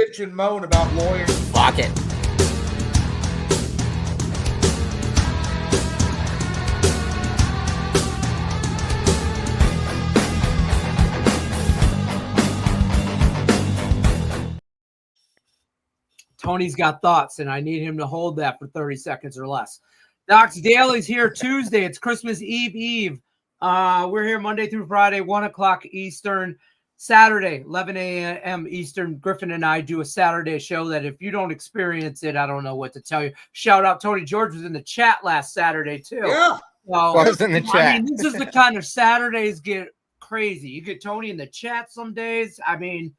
bitch and moan about lawyers. Fuck it. Tony's got thoughts, and I need him to hold that for 30 seconds or less. Doc's Daily's here Tuesday. It's Christmas Eve. We're here Monday through Friday, 1 o'clock Eastern. Saturday, 11 a.m. Eastern. Griffin and I do a Saturday show that if you don't experience it, I don't know what to tell you. Shout out, Tony George was in the chat last Saturday, too. Yeah. So, Was in the chat. I mean, this is the kind of Saturdays get crazy. You get Tony in the chat some days. I mean,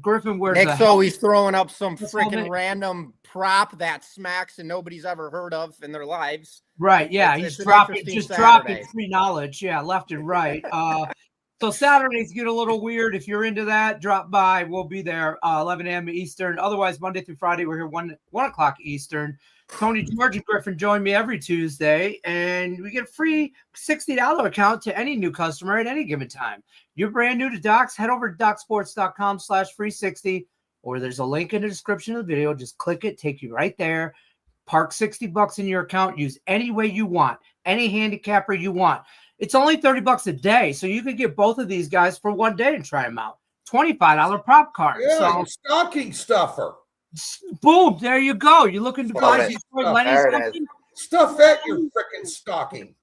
Griffin wears Nick's always throwing up some That's freaking all random prop that smacks and nobody's ever heard of in their lives. Right, yeah. It's He's an dropping interesting dropping Saturday. free knowledge, yeah, left and right. So Saturdays get a little weird. If you're into that, drop by. We'll be there 11 a.m. Eastern. Otherwise, Monday through Friday, we're here 1 o'clock Eastern. Tony George and Griffin join me every Tuesday, and we get a free $60 account to any new customer at any given time. You're brand new to Docs, head over to docsports.com/free60, or there's a link in the description of the video. Just click it, take you right there. Park $60 in your account. Use any way you want, any handicapper you want. It's only $30 a day, so you could get both of these guys for one day and try them out. $25 prop card. Yeah, So stocking stuffer. boom, there you go. You're looking to buy Love it. Detroit Lenny There it something? Stuff that your freaking stocking.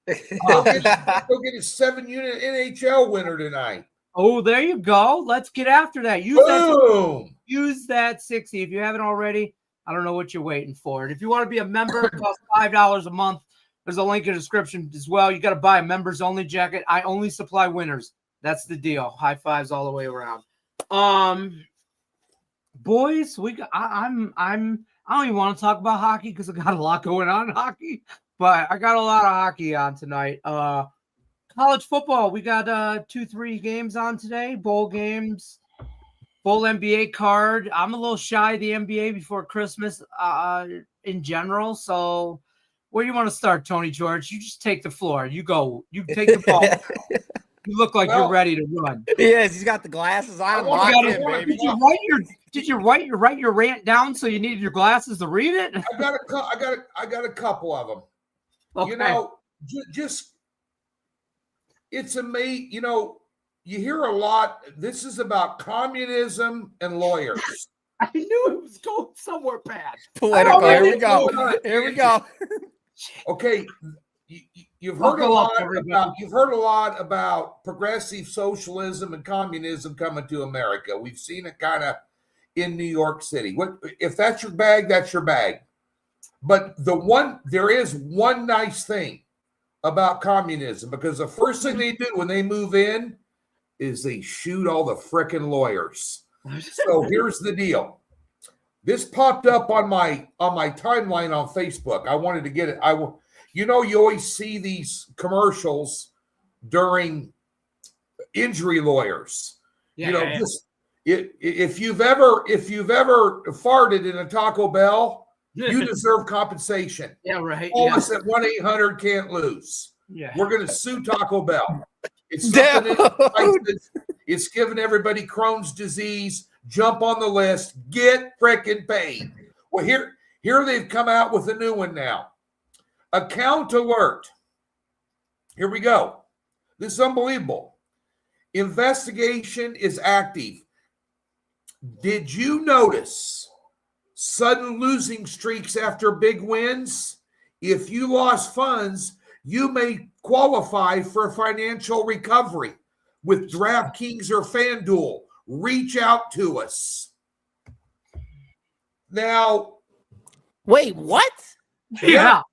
Go get a 7-unit NHL winner tonight. Oh, there you go. Let's get after that. Boom. Use that 60 if you haven't already. I don't know what you're waiting for. And if you want to be a member, it costs $5 a month. There's a link in the description as well. You got to buy a members only jacket. I only supply winners. That's the deal. High fives all the way around. Boys, I don't even want to talk about hockey because I got a lot going on in hockey, but I got a lot of hockey on tonight. College football, we got 2-3 games on today, bowl games, full NBA card. I'm a little shy of the NBA before Christmas in general. So where do you want to start, Tony George? You just take the floor. You go. You take the ball. You look like you're ready to run. He is. He's got the glasses on. Locked in, baby. Did you write your rant down so you needed your glasses to read it? I got a couple of them. Okay. You know, just it's amazing. You know, you hear a lot. This is about communism and lawyers. I knew it was going somewhere bad. Political. Here we go. Here we go. Okay, you've heard a lot about progressive socialism and communism coming to America. We've seen it kind of in New York City. What if that's your bag? That's your bag. But there is one nice thing about communism, because the first thing they do when they move in is they shoot all the frickin' lawyers. So here's the deal. This popped up on my timeline on Facebook. I wanted to get it. You always see these commercials during injury lawyers. If you've ever farted in a Taco Bell, you deserve compensation. Yeah, right. Call us at 1-800 can't lose. Yeah. We're going to sue Taco Bell. It's it's giving everybody Crohn's disease. Jump on the list. Get frickin' paid. Well, here they've come out with a new one now. Account alert. Here we go. This is unbelievable. Investigation is active. Did you notice sudden losing streaks after big wins? If you lost funds, you may qualify for financial recovery with DraftKings or FanDuel. Reach out to us. Now, wait, what? Yeah.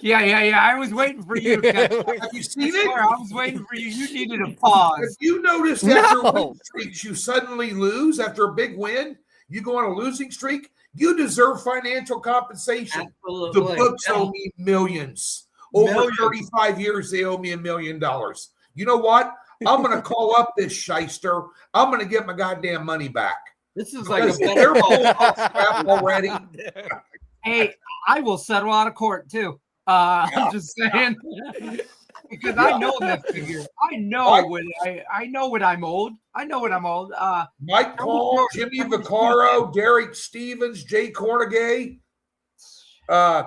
I was waiting for you. Have you seen it? I was waiting for you. You needed a pause. If you notice after win streaks, you suddenly lose after a big win, you go on a losing streak, you deserve financial compensation. Absolutely. The books owe me millions. Over 35 years, they owe me $1 million. You know what? I'm going to call up this shyster. I'm going to get my goddamn money back. This is like they're already. Hey, I will settle out of court too. I'm just saying. because I know that figure. I know when I'm old. I know when I'm old. Mike Paul, Jimmy Vaccaro, Derek Stevens, Jay Cornegay,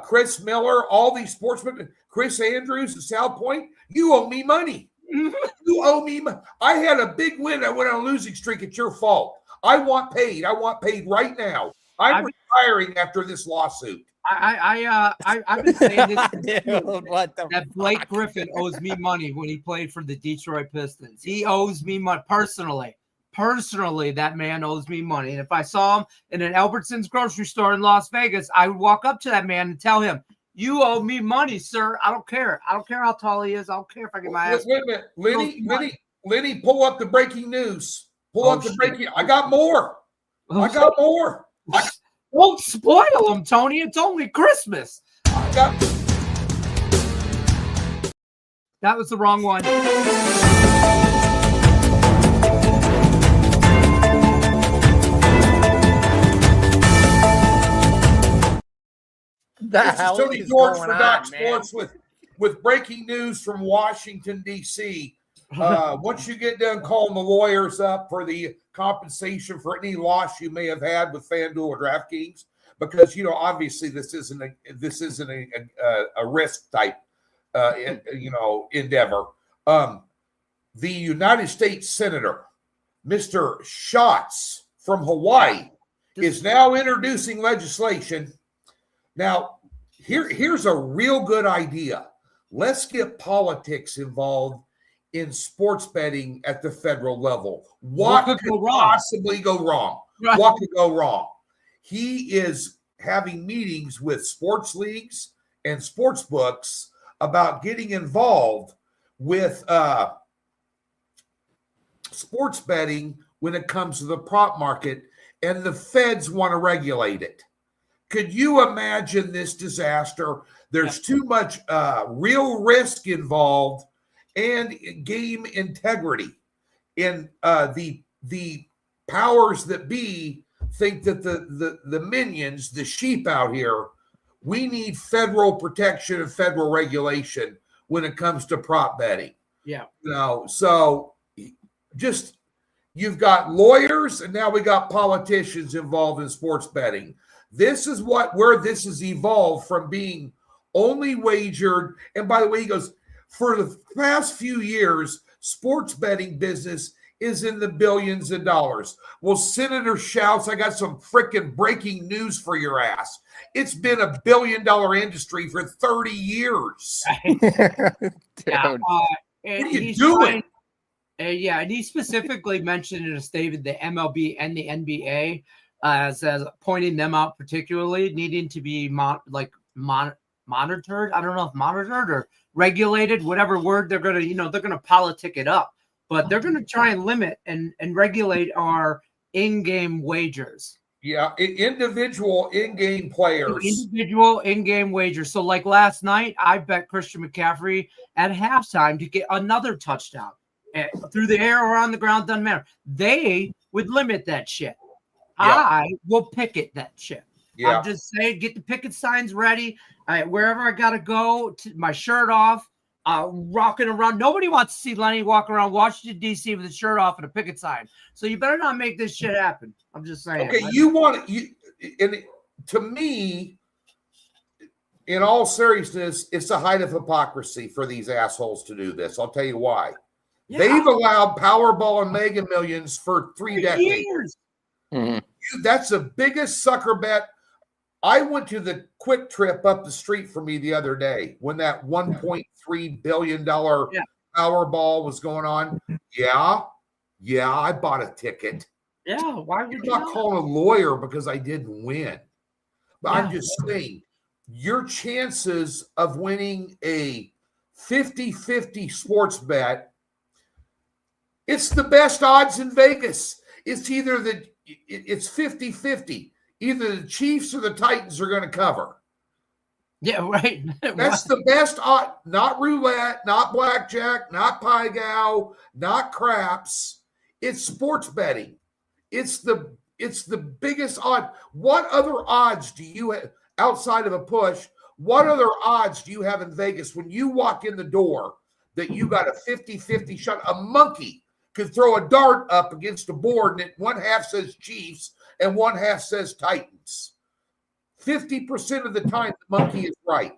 Chris Miller, all these sportsmen, Chris Andrews at South Point. You owe me money. You owe me money. I had a big win. I went on a losing streak. It's your fault. I want paid. I want paid right now. I'm retiring after this lawsuit. I've been saying this Dude, what the that Blake Griffin owes me money when he played for the Detroit Pistons. He owes me money personally. Personally, that man owes me money. And if I saw him in an Albertsons grocery store in Las Vegas, I would walk up to that man and tell him, "You owe me money, sir. I don't care. I don't care how tall he is. I don't care if I get my ass." Wait a minute, Lenny, pull up the breaking news. Pull up the breaking. I got more. I got more. Don't spoil them, Tony. It's only Christmas. That was the wrong one. This is Tony George for Doc Sports with breaking news from Washington, D.C. Once you get done calling the lawyers up for the compensation for any loss you may have had with FanDuel or DraftKings, because obviously this isn't a risk type endeavor. The United States Senator, Mr. Schatz from Hawaii, is now introducing legislation. Now, here's a real good idea. Let's get politics involved in sports betting at the federal level. What could possibly go wrong? Right. What could go wrong? He is having meetings with sports leagues and sports books about getting involved with sports betting when it comes to the prop market, and the feds want to regulate it. Could you imagine this disaster? There's too much real risk involved and game integrity. And the powers that be think that the minions, the sheep out here, we need federal protection and federal regulation when it comes to prop betting. Yeah. So just you've got lawyers and now we got politicians involved in sports betting. This is where this has evolved from being only wagered. And by the way, he goes, for the past few years, sports betting business is in the billions of dollars. Well, Senator Schatz, I got some freaking breaking news for your ass. It's been a $1 billion industry for 30 years. Dude. What are you doing? And he specifically mentioned in a statement the MLB and the NBA as pointing them out, particularly needing to be monitored. I don't know if monitored or regulated, whatever word they're going to, they're going to politic it up, but they're going to try and limit and regulate our in-game wagers. Yeah, individual in-game players. Individual in-game wagers. So like last night, I bet Christian McCaffrey at halftime to get another touchdown through the air or on the ground, doesn't matter. They would limit that shit. Yeah. I will picket that shit. Yeah. I'm just saying, get the picket signs ready. Wherever I got to go, my shirt off, rocking around. Nobody wants to see Lenny walk around Washington, D.C. with his shirt off and a picket sign. So you better not make this shit happen. I'm just saying. Okay, and to me, in all seriousness, it's the height of hypocrisy for these assholes to do this. I'll tell you why. Yeah. They've allowed Powerball and Mega Millions for 3 decades. Years. Mm-hmm. That's the biggest sucker bet. I went to the Quick Trip up the street from me the other day when that $1.3 billion Powerball was going on. Yeah, I bought a ticket. Yeah, why would you not call a lawyer because I didn't win? But I'm just saying, your chances of winning a 50-50 sports bet, it's the best odds in Vegas. It's either it's 50-50. Either the Chiefs or the Titans are going to cover. Yeah, right. That's the best odd. Not roulette, not blackjack, not pie gow, not craps. It's sports betting. It's the biggest odd. What other odds do you have outside of a push? What other odds do you have in Vegas when you walk in the door that you got a 50-50 shot. A monkey could throw a dart up against a board and one half says Chiefs and one half says Titans. 50% of the time, the monkey is right.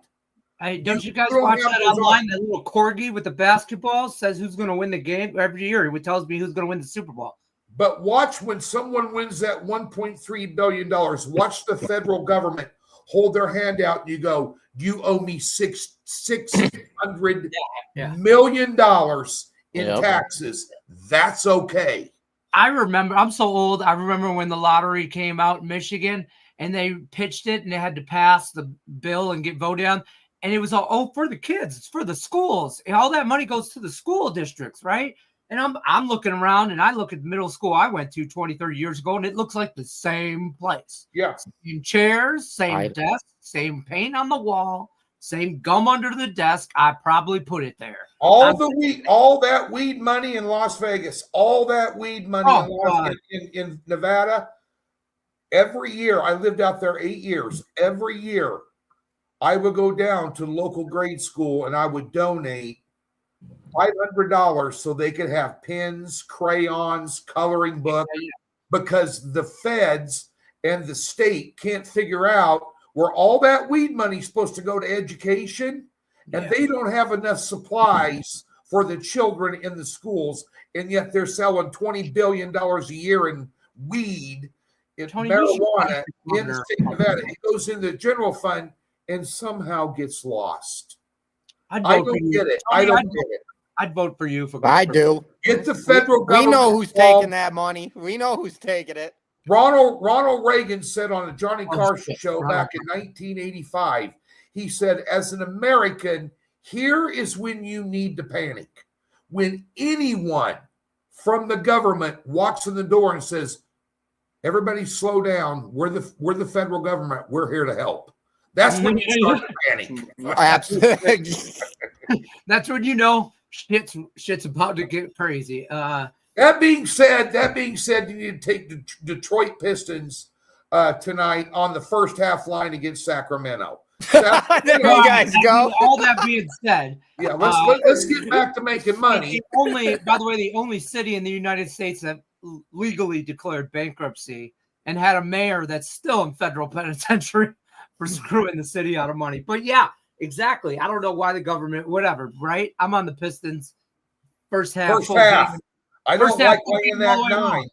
Hey, don't you guys watch that online? That little corgi with the basketball says who's going to win the game every year. It tells me who's going to win the Super Bowl. But watch when someone wins that $1.3 billion, watch the federal government hold their hand out and you go, you owe me $600 million in taxes. That's okay. I remember, I'm so old. I remember when the lottery came out in Michigan and they pitched it and they had to pass the bill and get voted on. And it was all, for the kids. It's for the schools. And all that money goes to the school districts, right? And I'm looking around and I look at the middle school I went to 20, 30 years ago, and it looks like the same place. Yeah. Same chairs, same desk, same paint on the wall, same gum under the desk. I probably put it there. All that weed money in Las Vegas, all that weed money in Nevada. Every year, I lived out there 8 years. Every year, I would go down to the local grade school and I would donate $500 so they could have pens, crayons, coloring books, because the feds and the state can't figure out where all that weed money is supposed to go to education, and they don't have enough supplies for the children in the schools, and yet they're selling $20 billion a year in weed, in marijuana in the state of Nevada. It goes in the general fund and somehow gets lost. I don't get it. I don't get it. I'd vote for you. I do. Get the federal government. We know who's taking that money. We know who's taking it. Ronald Reagan said on the Johnny Carson show back in 1985, he said, as an American, here is when you need to panic. When anyone from the government walks in the door and says, everybody slow down, we're the federal government, we're here to help. That's when you start to panic. Absolutely. That's when you know shit's about to get crazy. That being said, you need to take the Detroit Pistons tonight on the first half line against Sacramento. There you guys go. All that being said, let's get back to making money. By the way, the only city in the United States that legally declared bankruptcy and had a mayor that's still in federal penitentiary for screwing the city out of money. But yeah, exactly. I don't know why the government, whatever, right? I'm on the Pistons first half. I don't like playing that 9.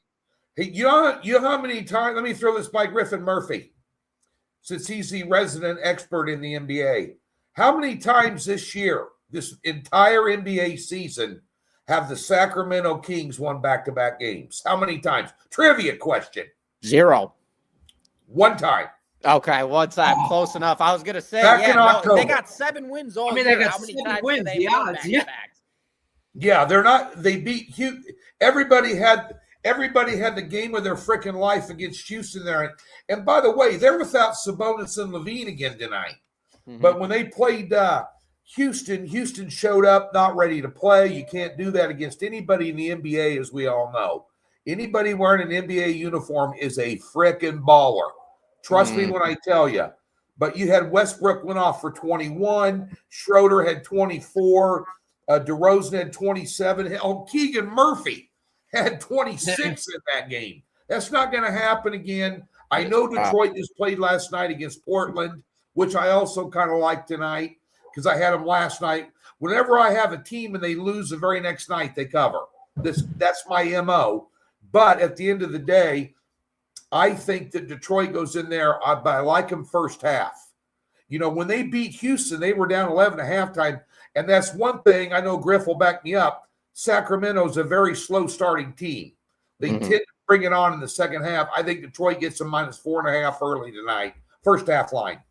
Hey, you know how many times? Let me throw this by Griffin Murphy, since he's the resident expert in the NBA. How many times this year, this entire NBA season, have the Sacramento Kings won back-to-back games? How many times? Trivia question. 0. 1 time. Okay, one time. Close enough. I was going to say, they got 7 wins all year. They got how many 7 times wins. they won back-to-backs? Yeah, they're not. They beat Houston. Everybody had the game of their freaking life against Houston there. And by the way, they're without Sabonis and Levine again tonight. Mm-hmm. But when they played Houston showed up not ready to play. You can't do that against anybody in the NBA, as we all know. Anybody wearing an NBA uniform is a freaking baller. Trust me when I tell you. But you had Westbrook went off for 21. Schroeder had 24. DeRozan had 27. Keegan Murphy had 26 in that game. That's not going to happen again. I know Detroit just played last night against Portland, which I also kind of like tonight because I had them last night. Whenever I have a team and they lose the very next night, they cover. That's my MO. But at the end of the day, I think that Detroit goes in there, but I like them first half. You know, when they beat Houston, they were down 11 at halftime. And that's one thing, I know Griff will back me up. Sacramento's a very slow starting team. They tend to bring it on in the second half. I think Detroit gets a -4.5 early tonight. First half line.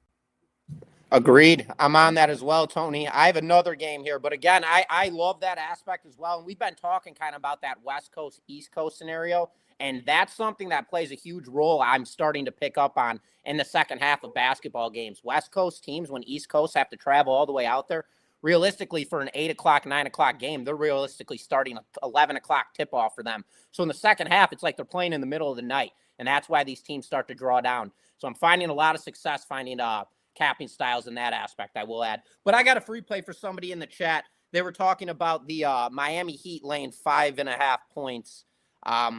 Agreed. I'm on that as well, Tony. I have another game here. But again, I love that aspect as well. And we've been talking kind of about that West Coast, East Coast scenario. And that's something that plays a huge role I'm starting to pick up on in the second half of basketball games. West Coast teams, when East Coast have to travel all the way out there, realistically, for an 8 o'clock, 9 o'clock game, they're realistically starting at 11 o'clock tip-off for them. So in the second half, it's like they're playing in the middle of the night, and that's why these teams start to draw down. So I'm finding a lot of success finding capping styles in that aspect, I will add. But I got a free play for somebody in the chat. they were talking about the Miami Heat laying 5.5 points. I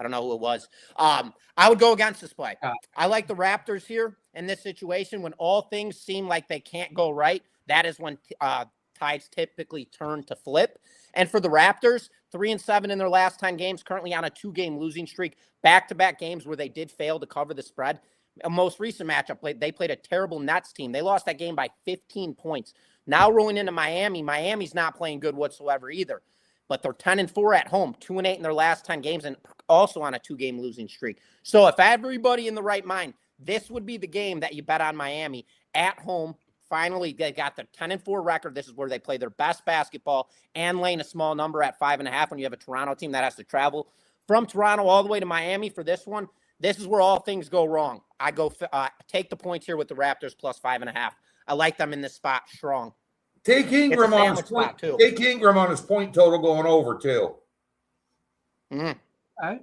don't know who it was. I would go against this play. I like the Raptors here in this situation. When all things seem like they can't go right, that is when tides typically turn to flip. And for the Raptors, 3-7 in their last 10 games, currently on a 2-game losing streak, back-to-back games where they did fail to cover the spread. A most recent matchup, they played a terrible Nets team. They lost that game by 15 points. Now rolling into Miami, Miami's not playing good whatsoever either. But they're 10-4 at home, 2-8 in their last 10 games, and also on a 2-game losing streak. So if everybody in the right mind, this would be the game that you bet on Miami at home. Finally, they got their 10-4 record. This is where they play their best basketball and laying a small number at 5.5 when you have a Toronto team that has to travel from Toronto all the way to Miami for this one. This is where all things go wrong. I go take the points here with the Raptors plus 5.5. I like them in this spot strong. Take Ingram on his point. Take Ingram on his point total going over too. All right.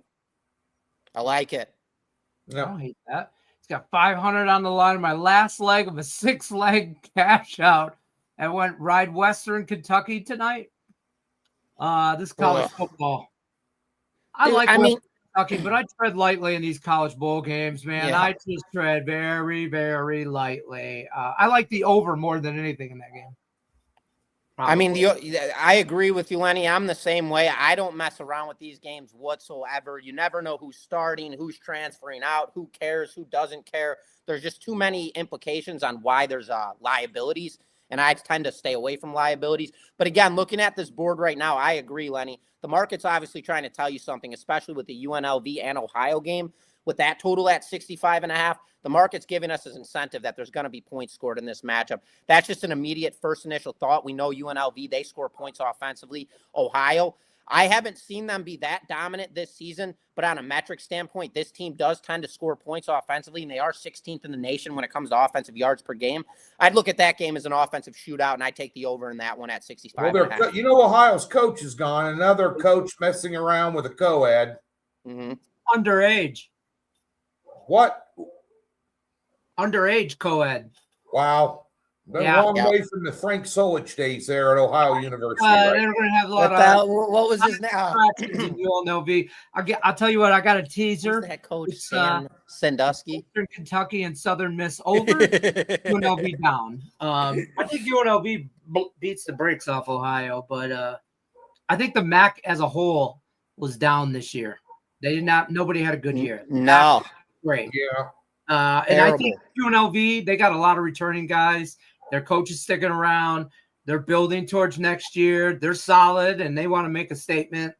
I like it. No. I don't hate that. He's got 500 on the line. My last leg of a 6-leg cash out. I went ride Western Kentucky tonight. This college football. I mean Kentucky, but I tread lightly in these college bowl games, man. Yeah. I just tread very, very lightly. I like the over more than anything in that game. Probably. I mean, I agree with you, Lenny. I'm the same way. I don't mess around with these games whatsoever. You never know who's starting, who's transferring out, who cares, who doesn't care. There's just too many implications on why there's liabilities, and I tend to stay away from liabilities. But again, looking at this board right now, I agree, Lenny. The market's obviously trying to tell you something, especially with the UNLV and Ohio game. With that total at 65.5, the market's giving us an incentive that there's going to be points scored in this matchup. That's just an immediate first initial thought. We know UNLV, they score points offensively. Ohio, I haven't seen them be that dominant this season, but on a metric standpoint, this team does tend to score points offensively, and they are 16th in the nation when it comes to offensive yards per game. I'd look at that game as an offensive shootout, and I'd take the over in that one at 65. Well, you know, Ohio's coach is gone. Another coach messing around with a co-ed. Mm-hmm. Underage. What? Underage co-ed. Wow. Been a long way from the Frank Solich days there at Ohio University. Right? They're going to have a lot of. What was his name? UNLV. I'll tell you what. I got a teaser. Who's that coach? Sandusky. Kentucky and Southern Miss over. UNLV down. I think UNLV beats the brakes off Ohio, but I think the MAC as a whole was down this year. They did not. Nobody had a good year. No. Great. Yeah. And I think UNLV, they got a lot of returning guys. Their coach is sticking around. They're building towards next year. They're solid, and they want to make a statement.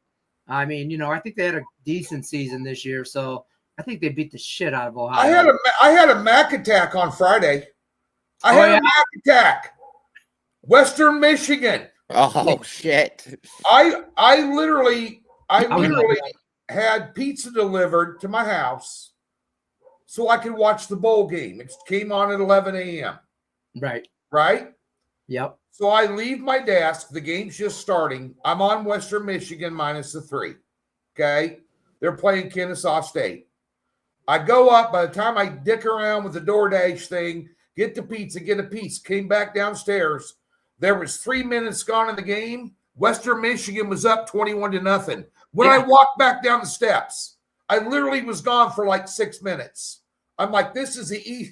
I mean, you know, I think they had a decent season this year, so I think they beat the shit out of Ohio. I had a Mac attack on Friday. I had a Mac attack. Western Michigan. Oh, shit. I literally had pizza delivered to my house so I could watch the bowl game. It came on at 11 a.m. Right? Yep. So I leave my desk. The game's just starting. I'm on Western Michigan minus the 3. Okay? They're playing Kennesaw State. I go up. By the time I dick around with the DoorDash thing, get the pizza, get a piece, came back downstairs. There was 3 minutes gone in the game. Western Michigan was up 21-0. When I walked back down the steps, I literally was gone for like 6 minutes. I'm like, this is the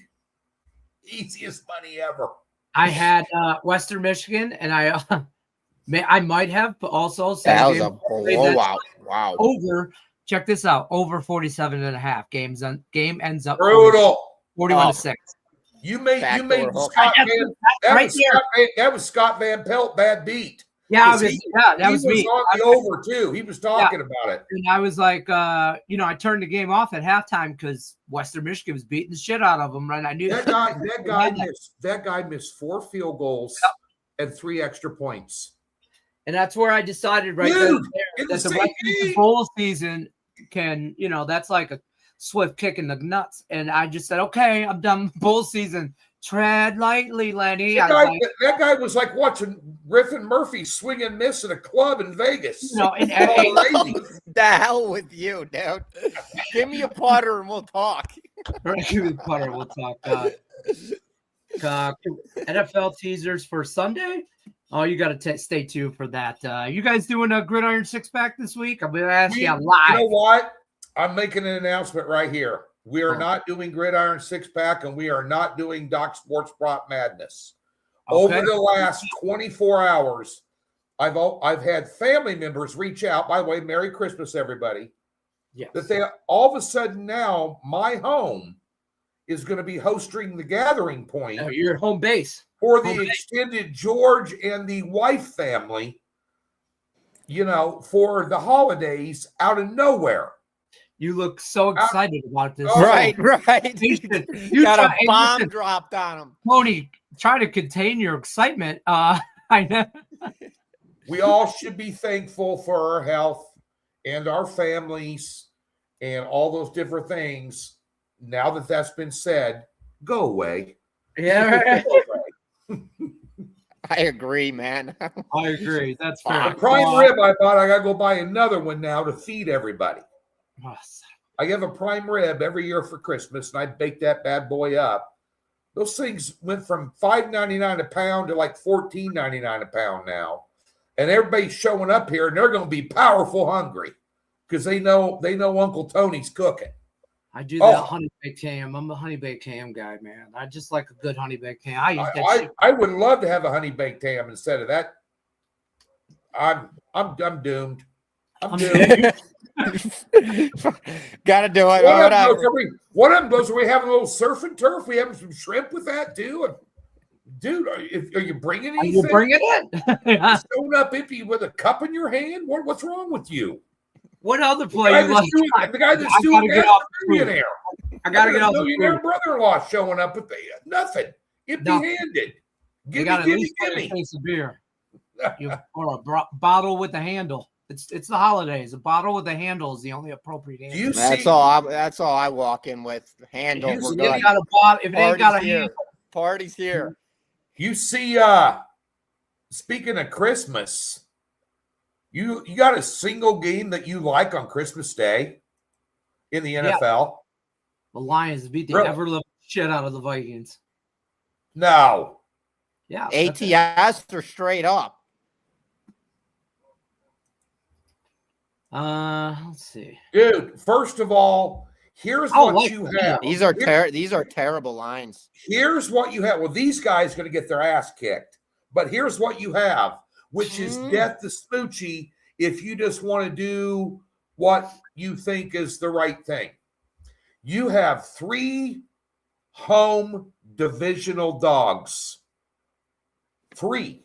easiest money ever. I had Western Michigan, and I might have also said that was a blowout. Wow. Over. Check this out. Over 47.5. Game ends up brutal. 41-6. You made Scott that was Scott Van Pelt bad beat. Yeah, that was me. He was on the over too. He was talking about it. And I was like, I turned the game off at halftime because Western Michigan was beating the shit out of them. Right? I knew that guy missed 4 field goals and 3 extra points. And that's where I decided that the rest of the bowl season can, that's like a swift kick in the nuts. And I just said, okay, I'm done with bowl season. Tread lightly, Lenny. That guy was like watching Griffin Murphy swing and miss at a club in Vegas. The hell with you, dude. Give me a putter and we'll talk. Give me a putter and we'll talk. NFL teasers for Sunday. Oh, you got to stay tuned for that. You guys doing a Gridiron 6-pack this week? I'm going to ask you live. You know what? I'm making an announcement right here. We are not doing Gridiron 6-pack, and we are not doing Doc Sports Prop Madness. Okay. Over the last 24 hours, I've had family members reach out. By the way, Merry Christmas, everybody. Yes. That they all of a sudden now, my home is going to be hosting the gathering point. You're at home base. For the extended George and the wife family, for the holidays out of nowhere. You look so excited about this. Right. You got a bomb dropped on him. Tony, try to contain your excitement. I know. We all should be thankful for our health and our families and all those different things. Now that that's been said, go away. Yeah, right. I agree, man. I agree. That's fair. The prime rib I bought, I got to go buy another one now to feed everybody. Awesome. I give a prime rib every year for Christmas, and I bake that bad boy up. Those things went from $5.99 a pound to like $14.99 a pound now. And everybody's showing up here, and they're going to be powerful hungry because they know Uncle Tony's cooking. I do that honey baked ham. I'm a honey baked ham guy, man. I just like a good honey baked ham. I would love to have a honey baked ham instead of that. I'm doomed. I'm doomed. Gotta do it. One of them goes, are we having a little surf and turf? We having some shrimp with that too? And dude, are you bringing anything? You bring it in. Showing up empty with a cup in your hand? What's wrong with you? What other player? The guy that's doing that, millionaire. I gotta get off the millionaire brother-in-law showing up with nothing, empty-handed. Give me a case of beer, or a bottle with a handle. It's the holidays. A bottle with a handle is the only appropriate answer. That's all I walk in with. Handle. If they ain't got a handle, party's here. You see, speaking of Christmas. You got a single game that you like on Christmas Day in the NFL? Yeah. The Lions beat the ever-living shit out of the Vikings. No. Yeah. ATS or straight up? Let's see. Dude, first of all, here's what you have. These are terrible lines. Here's what you have. Well, these guys are going to get their ass kicked. But here's what you have. Which is death to Smoochie if you just want to do what you think is the right thing. You have 3 home divisional dogs. 3.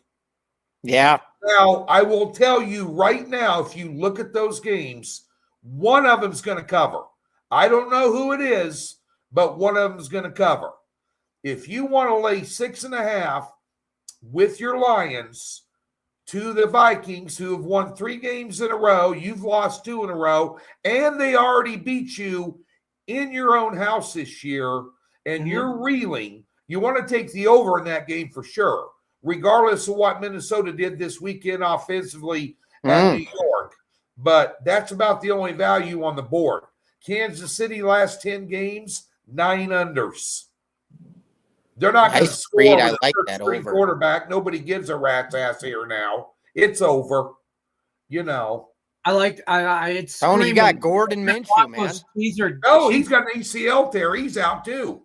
Yeah. Now, I will tell you right now, if you look at those games, one of them's going to cover. I don't know who it is, but one of them's going to cover. If you want to lay 6.5 with your Lions to the Vikings, who have won 3 games in a row, you've lost 2 in a row, and they already beat you in your own house this year, and you're reeling. You want to take the over in that game for sure, regardless of what Minnesota did this weekend offensively at New York. But that's about the only value on the board. Kansas City last 10 games, 9 unders. They're not going to score with a third-string quarterback. Nobody gives a rat's ass here now. It's over. It's Tony, you got Gordon Minshew, man. He's got an ACL tear. He's out too.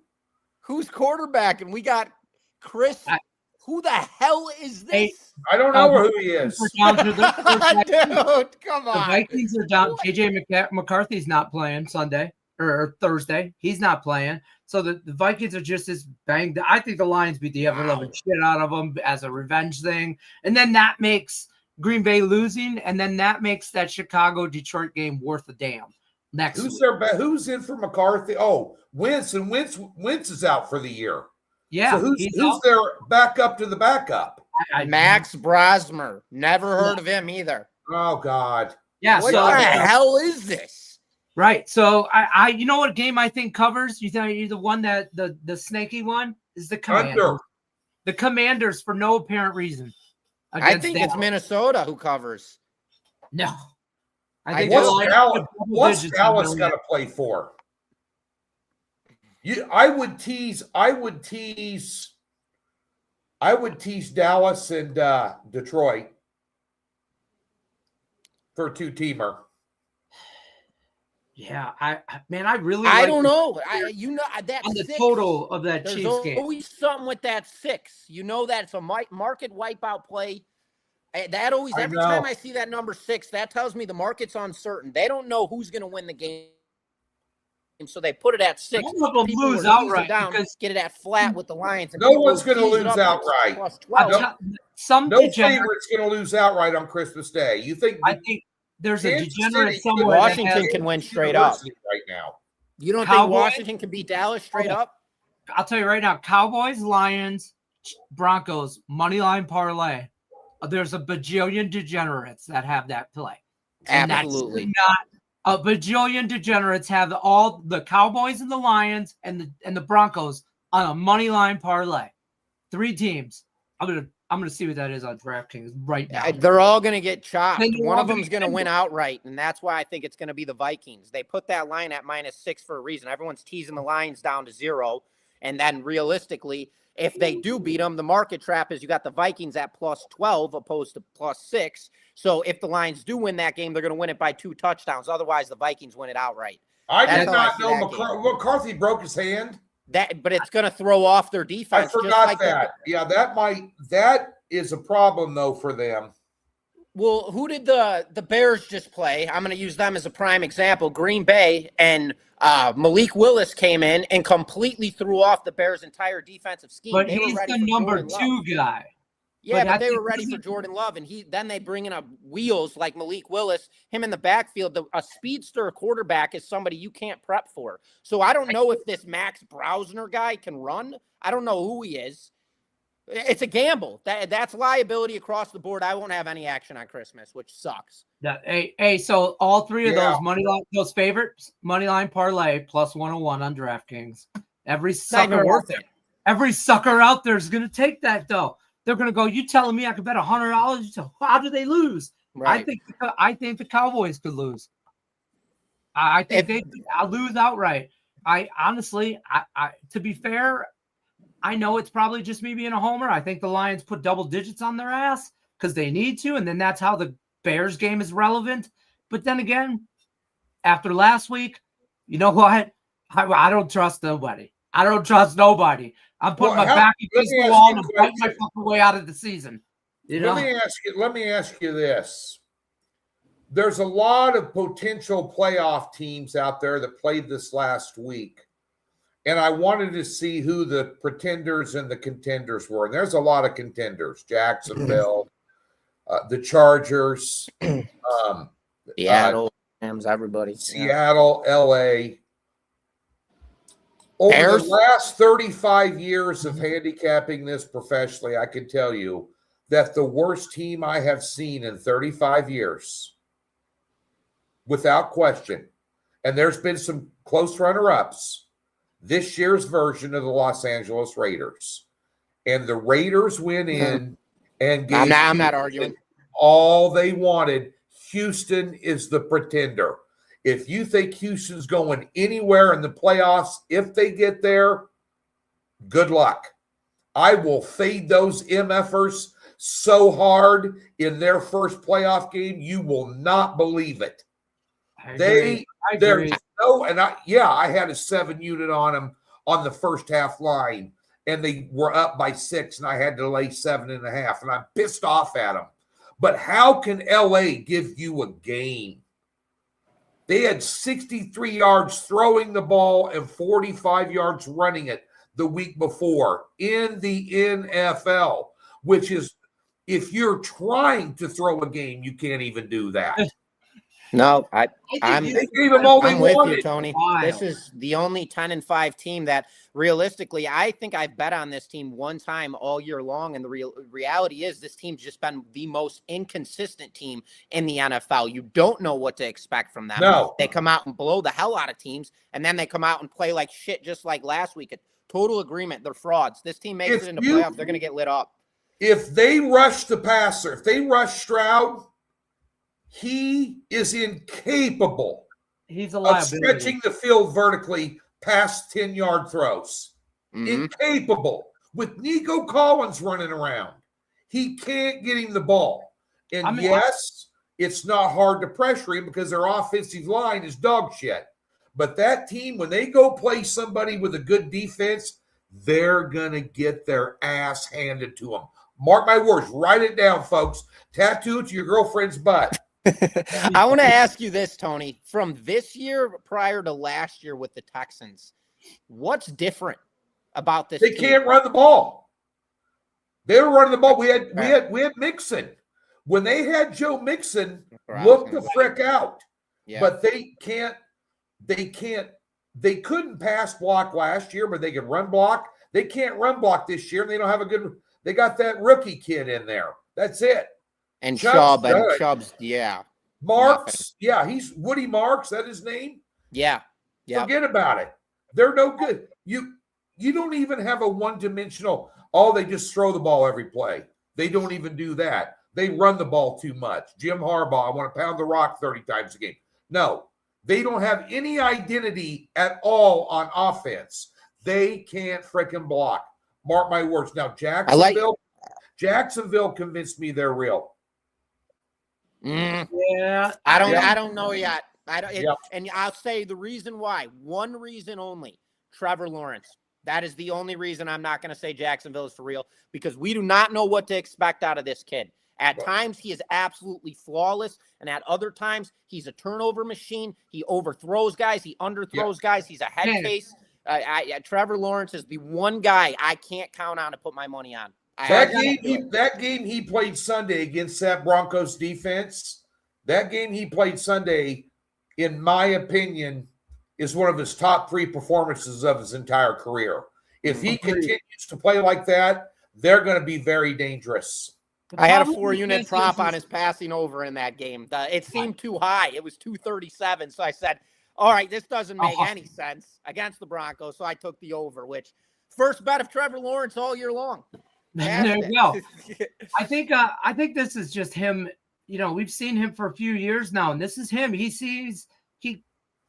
Who's quarterback? And we got Chris. Who the hell is this? I don't know who he is. Dude, come on. The Vikings are down. JJ McCarthy's not playing Sunday or Thursday. He's not playing. So the Vikings are just as banged. I think the Lions beat the ever-loving shit out of them as a revenge thing. And then that makes Green Bay losing, and then that makes that Chicago-Detroit game worth a damn. Who's in for McCarthy? Oh, Wentz, and Wentz is out for the year. Yeah. So who's their backup to the backup? Max Brosmer. Never heard of him either. Oh, God. Yeah. What the hell is this? Right. So you know what game I think covers? You think the one that the snaky one is the Commanders. Under. The Commanders for no apparent reason. I think it's Minnesota who covers. No. I think what's Dallas got to play for? I would tease I would tease Dallas and Detroit for a two-teamer. Yeah, I really I like don't know. That on the 6, total of that there's Chiefs game. always something with that 6. You know that it's a market wipeout play. That always, every time I see that number 6, that tells me the market's uncertain. They don't know who's going to win the game. So they put it at 6. Some of them People lose are outright down, because get it at flat with the Lions. And no one's going to lose outright. Plus 12. No favorite's going to lose outright on Christmas Day. You think? I think there's a Kansas degenerate City, somewhere. Washington can win straight up right now. You don't Cowboys? think Washington can beat Dallas straight up? I'll tell you right now, Cowboys, Lions, Broncos, money line parlay. There's a bajillion degenerates that have that play. And Absolutely. that's not a bajillion degenerates have all the Cowboys and the Lions and the Broncos on a money line parlay. 3 teams. I'm gonna see what that is on DraftKings right now. They're all gonna get chopped. Then One of them's gonna win outright, and that's why I think it's gonna be the Vikings. They put that line at -6 for a reason. Everyone's teasing the Lions down to 0, and then realistically, if they do beat them, the market trap is you got the Vikings at plus 12 opposed to plus 6. So if the Lions do win that game, they're going to win it by 2 touchdowns. Otherwise, the Vikings win it outright. I did not know McCarthy broke his hand. But it's going to throw off their defense. I forgot that. Yeah, that is a problem though for them. Well, who did the Bears just play? I'm going to use them as a prime example. Green Bay, and Malik Willis came in and completely threw off the Bears' entire defensive scheme. But he's the number 2 guy. Yeah, but they were ready for Jordan Love, and then they bring in wheels like Malik Willis, him in the backfield. A speedster quarterback is somebody you can't prep for. So I don't know if this Max Brausner guy can run. I don't know who he is. It's a gamble. That's liability across the board. I won't have any action on Christmas, which sucks. Hey, so all 3 of those favorites, money line parlay plus 101 on DraftKings. Every sucker out there is going to take that though. They're going to go, you telling me I could bet $100? How do they lose? Right. I think the Cowboys could lose. I think I'll lose outright. I honestly, to be fair, I know it's probably just me being a homer. I think the Lions put double digits on their ass because they need to, and then that's how the Bears game is relevant. But then again, after last week, you know what? I don't trust nobody. I'm putting my back against the wall and fighting my fucking way out of the season. Let me ask you this. There's a lot of potential playoff teams out there that played this last week. And I wanted to see who the pretenders and the contenders were. And there's a lot of contenders. Jacksonville, the Chargers, Seattle, Rams, everybody. Seattle, LA. Over the last 35 years of handicapping this professionally, I can tell you that the worst team I have seen in 35 years, without question, and there's been some close runner-ups, this year's version of the Los Angeles Raiders. And the Raiders went in and gave I'm not arguing. All they wanted. Houston is the pretender. If you think Houston's going anywhere in the playoffs, if they get there, good luck. I will fade those MFers so hard in their first playoff game, you will not believe it. I had a 7 unit on them on the first half line, and they were up by 6, and I had to lay 7.5, and I'm pissed off at them. But how can LA give you a game? They had 63 yards throwing the ball and 45 yards running it the week before in the NFL, which is, if you're trying to throw a game, you can't even do that. No, I'm with you, Tony. Wild. This is the only 10-5 team that realistically, I think I've bet on this team one time all year long. And the reality is this team's just been the most inconsistent team in the NFL. You don't know what to expect from them. No. They come out and blow the hell out of teams, and then they come out and play like shit just like last week. A total agreement. They're frauds. This team makes it into playoffs. They're going to get lit up. If they rush the passer, if they rush Stroud, he is incapable of stretching the field vertically past 10-yard throws. Mm-hmm. Incapable. with Nico Collins running around. He can't get him the ball. And yes, it's not hard to pressure him because their offensive line is dog shit. But that team, when they go play somebody with a good defense, they're going to get their ass handed to them. Mark my words. Write it down, folks. Tattoo it to your girlfriend's butt. I want to ask you this, Tony. From this year prior to last year with the Texans, what's different about this They team? can't run the ball. They were running the ball. We had Mixon. When they had Joe Mixon, look the frick out. Yeah. But they couldn't pass block last year, but they could run block. They can't run block this year, and they don't have they got that rookie kid in there. That's it. And Chubb's, yeah. Marks, yeah, he's Woody Marks. That his name? Yeah. Forget about it. They're no good. You don't even have a one-dimensional, they just throw the ball every play. They don't even do that. They run the ball too much. Jim Harbaugh, I want to pound the rock 30 times a game. No, they don't have any identity at all on offense. They can't freaking block. Mark my words. Now, Jacksonville convinced me they're real. Yeah. I don't know yet. And I'll say the reason why. One reason only. Trevor Lawrence. That is the only reason I'm not going to say Jacksonville is for real, because we do not know what to expect out of this kid. At times, he is absolutely flawless, and at other times, he's a turnover machine. He overthrows guys. He underthrows guys. He's a head case. Trevor Lawrence is the one guy I can't count on to put my money on. That game he played Sunday against that Broncos defense, in my opinion, is one of his top 3 performances of his entire career. If he continues to play like that, they're going to be very dangerous. I had a 4-unit prop on his passing over in that game. It seemed too high. It was 237. So I said, all right, this doesn't make any sense against the Broncos. So I took the over, which first bet of Trevor Lawrence all year long. There you go. I think this is just him. We've seen him for a few years now, and this is him. He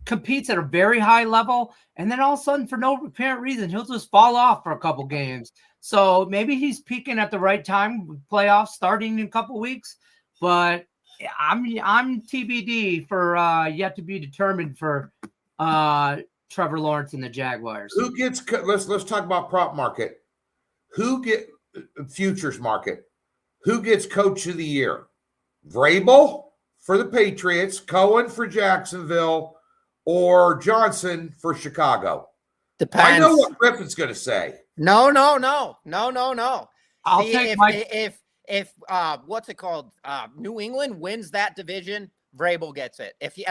competes at a very high level, and then all of a sudden, for no apparent reason, he'll just fall off for a couple games. So maybe he's peaking at the right time with playoffs starting in a couple weeks. But I'm TBD for yet to be determined for Trevor Lawrence and the Jaguars. Who gets? Let's talk about prop market. Who get futures market? Who gets coach of the year? Vrabel for the Patriots, Cohen for Jacksonville, or Johnson for Chicago? Depends. I know what Griffin's going to say. No. I'll take if what's it called? New England wins that division, Vrabel gets it. If they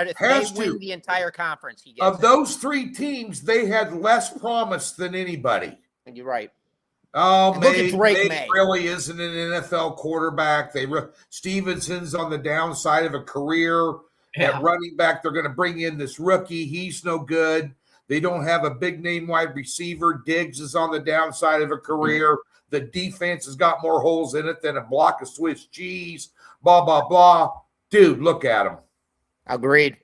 win the entire conference, he gets it. Of those 3 teams, they had less promise than anybody. And you're right. Oh, May really isn't an NFL quarterback. Stevenson's on the downside of a career. Yeah. At running back, they're going to bring in this rookie. He's no good. They don't have a big name wide receiver. Diggs is on the downside of a career. The defense has got more holes in it than a block of Swiss cheese. Blah, blah, blah. Dude, look at him. Agreed.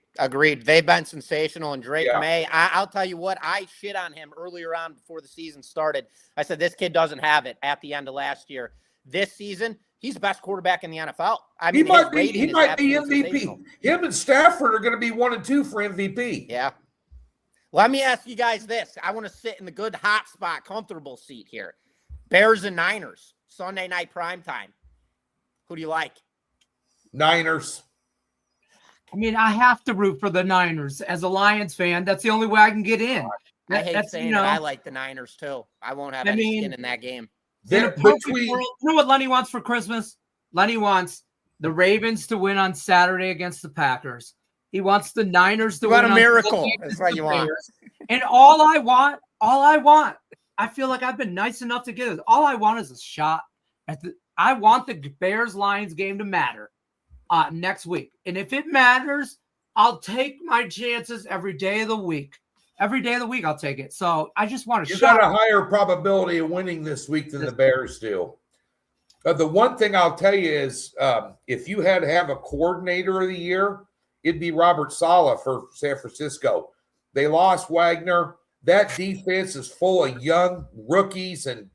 They've been sensational. And Drake May, I'll tell you what, I shit on him earlier on before the season started. I said, this kid doesn't have it at the end of last year. This season, he's the best quarterback in the NFL. I mean, he might be MVP. Him and Stafford are going to be 1 and 2 for MVP. Yeah. Let me ask you guys this. I want to sit in the good hot spot, comfortable seat here. Bears and Niners, Sunday night primetime. Who do you like? Niners. I mean, I have to root for the Niners as a Lions fan. That's the only way I can get in. I hate saying it. I like the Niners too. I won't have any skin in that game. In a perfect world, you know what Lenny wants for Christmas? Lenny wants the Ravens to win on Saturday against the Packers. He wants the Niners to win. What a miracle. That's what you want. And all I want, I feel like I've been nice enough to get it. All I want is a shot. I want the Bears-Lions game to matter next week. And if it matters, I'll take my chances every day of the week. Every day of the week, I'll take it. So I just want to shot. You got a higher probability of winning this week than the Bears do. But the one thing I'll tell you is if you had to have a coordinator of the year, it'd be Robert Saleh for San Francisco. They lost Wagner. That defense is full of young rookies and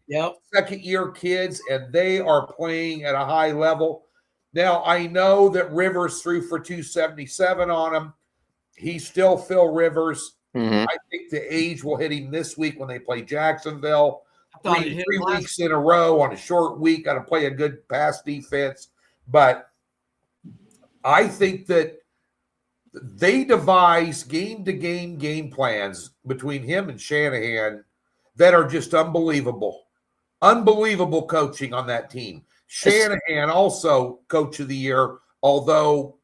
second-year kids, and they are playing at a high level. Now, I know that Rivers threw for 277 on him. He's still Phil Rivers. Mm-hmm. I think the age will hit him this week when they play Jacksonville. Three weeks in a row on a short week, got to play a good pass defense. But I think that they devise game-to-game game plans between him and Shanahan that are just unbelievable. Unbelievable coaching on that team. Shanahan also coach of the year, although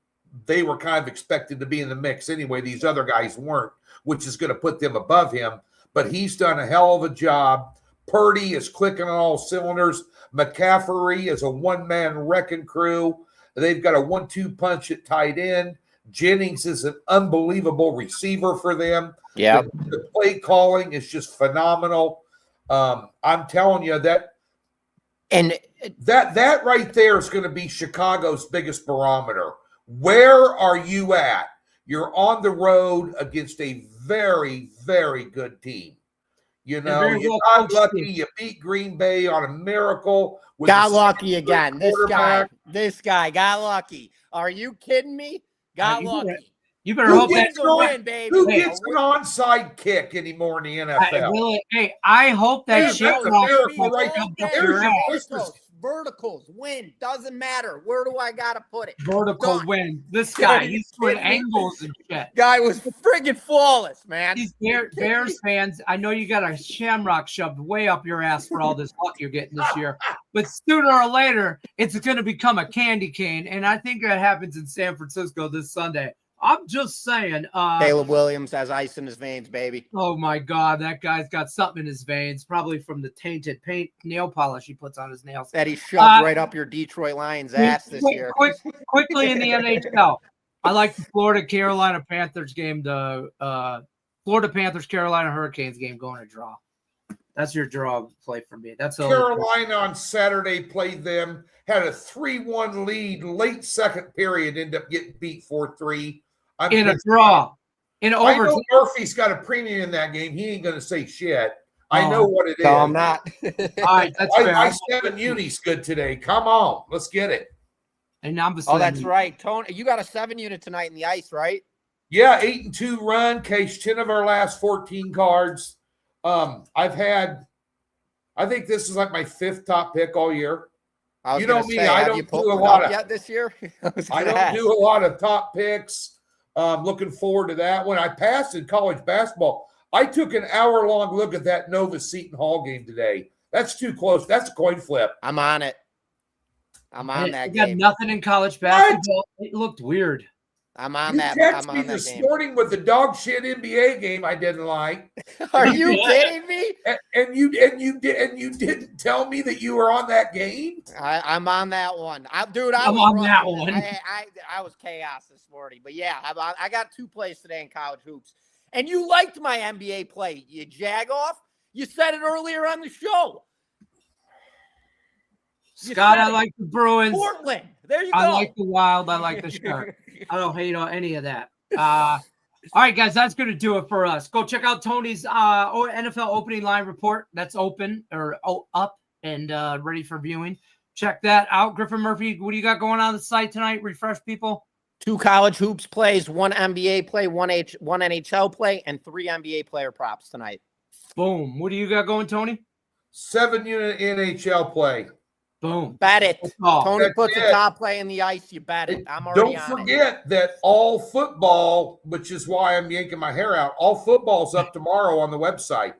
they were kind of expected to be in the mix anyway. These other guys weren't, which is going to put them above him. But he's done a hell of a job. Purdy is clicking on all cylinders. McCaffrey is a one-man wrecking crew. They've got a 1-2 punch at tight end. Jennings is an unbelievable receiver for them. Yeah. The play calling is just phenomenal. I'm telling you that right there is going to be Chicago's biggest barometer. Where are you at? You're on the road against a very, very good team. You know, you got lucky. You beat Green Bay on a miracle. Got lucky again. This guy got lucky. Are you kidding me? Got lucky. You better hope that's a win, baby. Who gets an onside kick anymore in the NFL? I hope that shit verticals win. Doesn't matter. Where do I gotta put it? Vertical win. This guy, he's doing angles and shit. Guy was friggin' flawless, man. These Bears fans, I know you got a shamrock shoved way up your ass for all this luck you're getting this year, but sooner or later, it's going to become a candy cane, and I think that happens in San Francisco this Sunday. I'm just saying. Caleb Williams has ice in his veins, baby. Oh, my God. That guy's got something in his veins, probably from the tainted paint nail polish he puts on his nails. That he shoved right up your Detroit Lions' ass this year. Quickly in the NHL, I like the Florida-Carolina Panthers game, the Florida Panthers-Carolina Hurricanes game going to draw. That's your draw play for me. That's Carolina on Saturday played them, had a 3-1 lead, late second period, ended up getting beat 4-3. In a draw. In overtime. I know Murphy's got a premium in that game. He ain't going to say shit. I know what it is. No, I'm not. All right, that's fair. My 7 uni's good today. Come on. Let's get it. And I'm that's right. Tony, you got a 7 unit tonight in the ice, right? Yeah, 8-2 run. Cashed 10 of our last 14 cards. I think this is like my 5th top pick all year. You know me, I don't do a lot of yet this year. I don't do a lot of top picks. Looking forward to that one. I passed in college basketball. I took an hour-long look at that Nova Seton Hall game today. That's too close. That's a coin flip. I'm on it. I'm on that game. Got nothing in college basketball. It looked weird. I'm on that. Text me this morning with the dog shit NBA game I didn't like. Are you kidding me? And you didn't tell me that you were on that game. I'm on that one. I'm on that one. I was chaos this morning, but yeah, I got 2 plays today in college hoops. And you liked my NBA play, you jagoff. You said it earlier on the show. Scott, I like the Bruins. Portland. There you go. I like the Wild. I like the Shark. I don't hate on any of that. All right, guys, that's going to do it for us. Go check out Tony's NFL opening line report. That's open or up and ready for viewing. Check that out. Griffin Murphy, what do you got going on the site tonight? Refresh people. 2 college hoops plays, 1 NBA play, 1 NHL play, and 3 NBA player props tonight. Boom. What do you got going, Tony? 7 unit NHL play. Boom. Bet it. Tony puts a top play in the ice. You bet it. I'm already on it. Don't forget that all football, which is why I'm yanking my hair out, all football's up tomorrow on the website.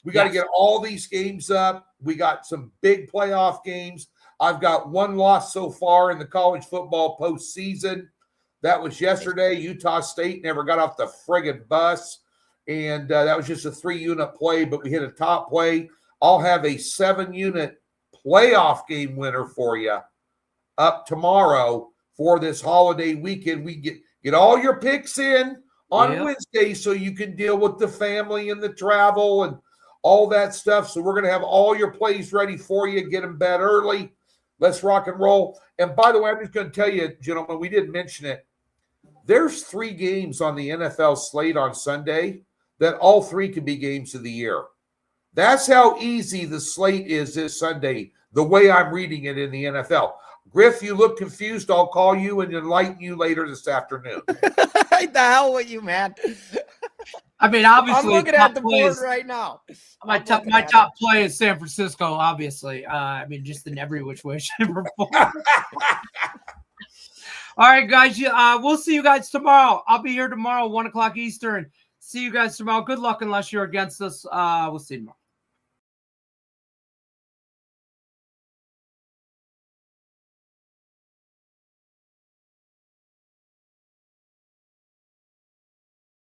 We got to get all these games up. We got some big playoff games. I've got 1 loss so far in the college football postseason. That was yesterday. Utah State never got off the friggin' bus. And that was just a 3-unit play, but we hit a top play. I'll have a 7-unit playoff game winner for you up tomorrow for this holiday weekend. We get all your picks in on Wednesday so you can deal with the family and the travel and all that stuff. So we're going to have all your plays ready for you. Get them bet early. Let's rock and roll. And by the way, I'm just going to tell you, gentlemen, we didn't mention it. There's 3 games on the NFL slate on Sunday that all three could be games of the year. That's how easy the slate is this Sunday, the way I'm reading it in the NFL. Griff, you look confused. I'll call you and enlighten you later this afternoon. The hell with you, man. I mean, obviously, I'm looking at the board right now. My top play is San Francisco, obviously. I mean, just in every which way, shape, or form. All right, guys. We'll see you guys tomorrow. I'll be here tomorrow, 1 o'clock Eastern. See you guys tomorrow. Good luck unless you're against us. We'll see you tomorrow.